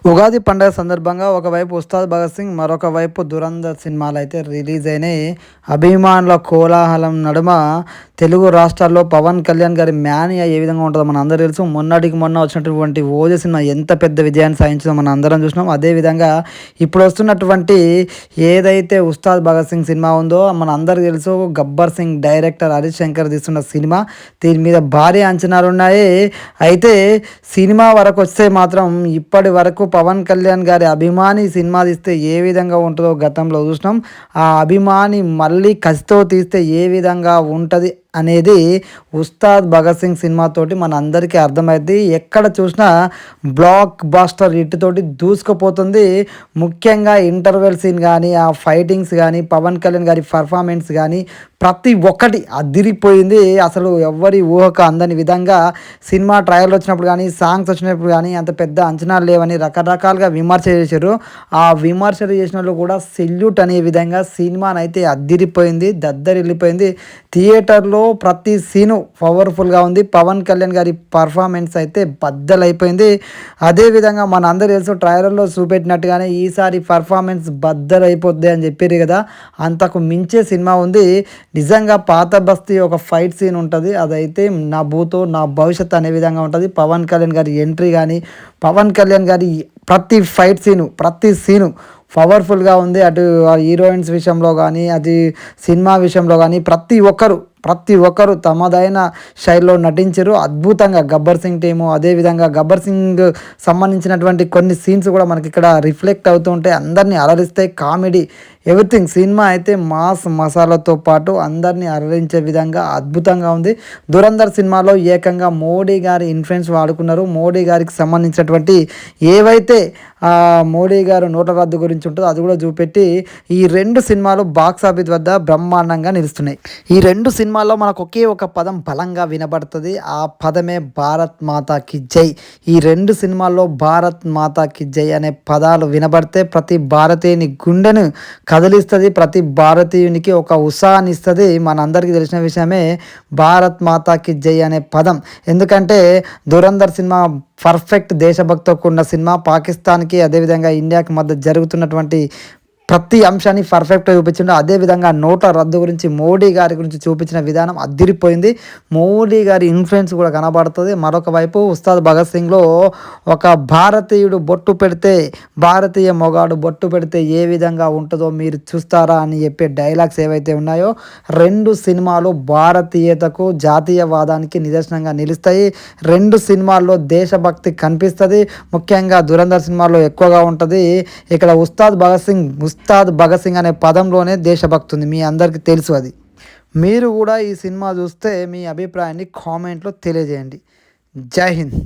ఉగాది పండుగ సందర్భంగా ఒకవైపు ఉస్తాద్ భగత్ సింగ్, మరొక వైపు దురంధర్ సినిమాలు అయితే రిలీజ్ అయినాయి. అభిమానుల కోలాహలం నడుమ తెలుగు రాష్ట్రాల్లో పవన్ కళ్యాణ్ గారి మేనియా ఏ విధంగా ఉంటుందో మన అందరూ తెలుసు. మొన్నటికి మొన్న వచ్చినటువంటి ఓజీ సినిమా ఎంత పెద్ద విజయాన్ని సాధించిందో మనం అందరం చూసినాం. అదేవిధంగా ఇప్పుడు వస్తున్నటువంటి ఏదైతే ఉస్తాద్ భగత్ సింగ్ సినిమా ఉందో మన అందరికీ తెలుసు. గబ్బర్ సింగ్ డైరెక్టర్ హరీష్ శంకర్ తీస్తున్న సినిమా, దీని మీద భారీ అంచనాలు ఉన్నాయి. అయితే సినిమా వరకు వస్తే మాత్రం ఇప్పటి వరకు పవన్ కళ్యాణ్ గారి అభిమాని సినిమా తీస్తే ఏ విధంగా ఉంటుందో గతంలో చూసినాం. ఆ అభిమాని మళ్ళీ కసితో తీస్తే ఏ విధంగా ఉంటుంది అనేది ఉస్తాద్ భగత్ సింగ్ సినిమాతోటి మన అందరికీ అర్థమైంది. ఎక్కడ చూసినా బ్లాక్ బాస్టర్ హిట్ తోటి దూసుకుపోతుంది. ముఖ్యంగా ఇంటర్వెల్ సీన్ కానీ, ఆ ఫైటింగ్స్ కానీ, పవన్ కళ్యాణ్ గారి పర్ఫార్మెన్స్ కానీ ప్రతి ఒక్కటి అదిరిపోయింది. అసలు ఎవరి ఊహకు అందని విధంగా సినిమా ట్రయల్ వచ్చినప్పుడు కానీ, సాంగ్స్ వచ్చినప్పుడు కానీ అంత పెద్ద అంచనాలు లేవని రకరకాలుగా విమర్శ చేశారు. ఆ విమర్శలు చేసిన వాళ్ళు కూడా సెల్యూట్ అనే విధంగా సినిమానైతే అదిరిపోయింది, దద్దరిల్లిపోయింది. థియేటర్లో ప్రతి సీను పవర్ఫుల్గా ఉంది. పవన్ కళ్యాణ్ గారి పర్ఫార్మెన్స్ అయితే బద్దలైపోయింది. అదేవిధంగా మన అందరూ తెలుసు ట్రైలర్లో చూపెట్టినట్టుగానే ఈసారి పర్ఫార్మెన్స్ బద్దలైపోద్ది అని చెప్పారు కదా, అంతకు మించే సినిమా ఉంది. నిజంగా పాత బస్తీ ఒక ఫైట్ సీన్ ఉంటుంది, అదైతే నా భూతో నా భవిష్యత్ అనే విధంగా ఉంటుంది. పవన్ కళ్యాణ్ గారి ఎంట్రీ కానీ, పవన్ కళ్యాణ్ గారి ప్రతి ఫైట్ సీను, ప్రతి సీను పవర్ఫుల్గా ఉంది. అటు హీరోయిన్స్ విషయంలో కానీ, అది సినిమా విషయంలో కానీ ప్రతి ఒక్కరు తమదైన శైలిలో నటించారు అద్భుతంగా. గబ్బర్ సింగ్ టీము, అదేవిధంగా గబ్బర్ సింగ్ సంబంధించినటువంటి కొన్ని సీన్స్ కూడా మనకి ఇక్కడ రిఫ్లెక్ట్ అవుతూ ఉంటాయి, అందరినీ అలరిస్తాయి. Comedy, everything. సినిమా అయితే మాస్ మసాలాతో పాటు అందరినీ అలరించే విధంగా అద్భుతంగా ఉంది. దురంధర్ సినిమాలో ఏకంగా మోడీ గారి ఇన్ఫ్లుయెన్స్ వాడుకున్నారు. మోడీ గారికి సంబంధించినటువంటి ఏవైతే మోడీ గారు నోట్ల రద్దు గురించి ఉంటుందో అది కూడా చూపెట్టి ఈ రెండు సినిమాలు బాక్స్ ఆఫీస్ వద్ద బ్రహ్మాండంగా నిలుస్తున్నాయి. ఈ రెండు సినిమాల్లో మనకు ఒకే ఒక పదం బలంగా వినబడుతుంది, ఆ పదమే భారత్ మాతాకి జై. ఈ రెండు సినిమాల్లో భారత్ మాతాకి జై అనే పదాలు వినబడితే ప్రతి భారతీయుని గుండెను కదిలిస్తుంది, ప్రతి భారతీయునికి ఒక ఉత్సాహాన్ని ఇస్తుంది. మనందరికీ తెలిసిన విషయమే భారత్ మాతాకి జై అనే పదం. ఎందుకంటే దురంధర్ సినిమా పర్ఫెక్ట్ దేశభక్తితో కూడిన సినిమా. పాకిస్తాన్కి అదేవిధంగా ఇండియాకి మధ్య జరుగుతున్నటువంటి ప్రతి అంశాన్ని పర్ఫెక్ట్గా చూపించిండు. అదేవిధంగా నోట్ల రద్దు గురించి, మోడీ గారి గురించి చూపించిన విధానం అదిరిపోయింది. మోడీ గారి ఇన్ఫ్లుయెన్స్ కూడా కనబడుతుంది. మరొక వైపు ఉస్తాద్ భగత్ సింగ్లో ఒక భారతీయుడు బొట్టు పెడితే, భారతీయ మొగాడు బొట్టు పెడితే ఏ విధంగా ఉంటుందో మీరు చూస్తారా అని చెప్పే డైలాగ్స్ ఏవైతే ఉన్నాయో, రెండు సినిమాలు భారతీయతకు, జాతీయవాదానికి నిదర్శనంగా నిలుస్తాయి. రెండు సినిమాల్లో దేశభక్తి కనిపిస్తుంది. ముఖ్యంగా దురంధర్ సినిమాలో ఎక్కువగా ఉంటుంది. ఇక్కడ ఉస్తాద్ భగత్ సింగ్ అనే పదంలోనే దేశభక్తి ఉంది, మీ అందరికీ తెలుసు అది. మీరు కూడా ఈ సినిమా చూస్తే మీ అభిప్రాయాన్ని కామెంట్లో తెలియజేయండి. జై హింద్.